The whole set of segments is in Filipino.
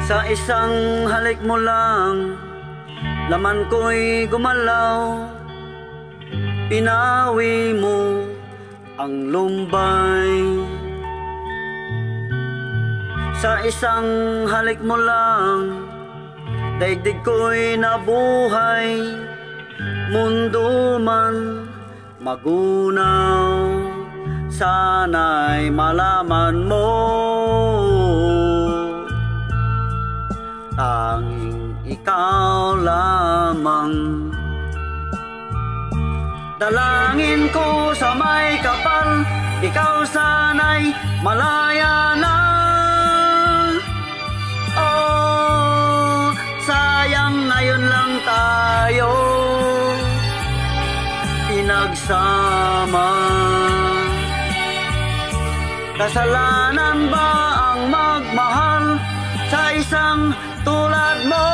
Sa isang halik mo lang, laman ko'y gumalaw. Pinawi mo ang lumbay. Sa isang halik mo lang, daigdig ko'y nabuhay. Mundo man magunaw, sana'y malaman mo, tanging ikaw lamang. Dalangin ko sa may kapal, ikaw sana'y malaya na. Oh, sayang ngayon lang tayo pinagsama. Kasalanan ba ang magmahal sa isang tulad mo?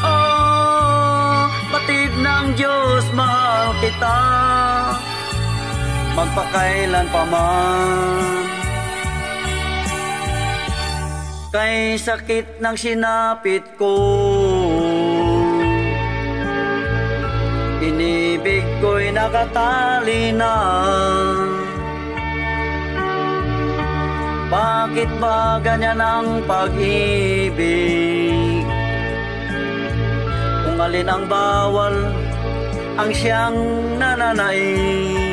Oh, batid ng Diyos, mahal kita magpakailan pa man. Kay sakit ng sinapit ko, inibig ko'y nakatali na. Bakit ba ganyan ang pag-ibig? Kung alin ang bawal, ang siyang nananaig.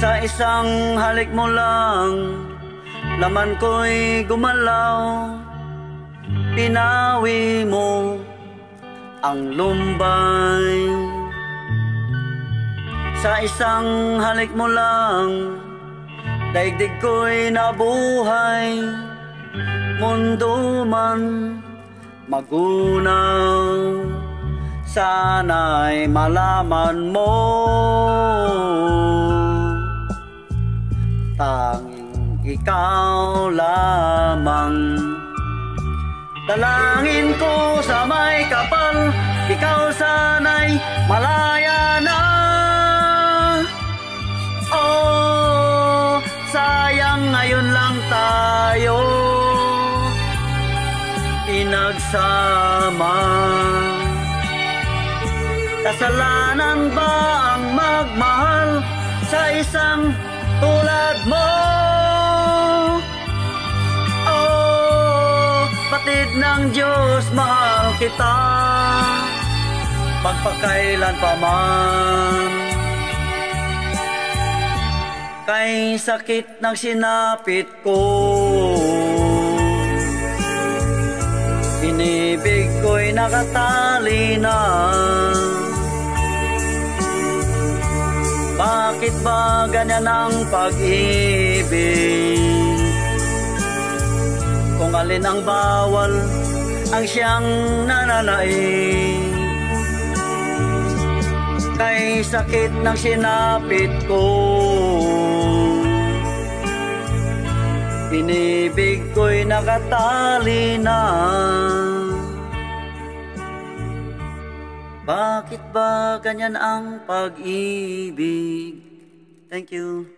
Sa isang halik mo lang, laman ko'y gumalaw. Pinawi mo ang lumbay. Sa isang halik mo lang, daigdig ko'y nabuhay. Mundo man magunaw, sana'y malaman mo, tanging ikaw lamang. Dalangin ko sa may kapal, ikaw sana'y malaya na. Oh, sayang ngayon lang tayo pinagsama. Kasalanan ba ang magmahal sa isang tulad mo? Oh, batid ng Diyos, mahal kita magpakailan pa man. Kay sakit ng sinapit ko, inibig ko'y nakatali na. Bakit ba ganyan ang pag-ibig? Kung alin ang bawal, ang siyang nananaig. Kay sakit ng sinapit ko, inibig ko'y nakatali na. Bakit ba ganyan ang pag-ibig? Thank you.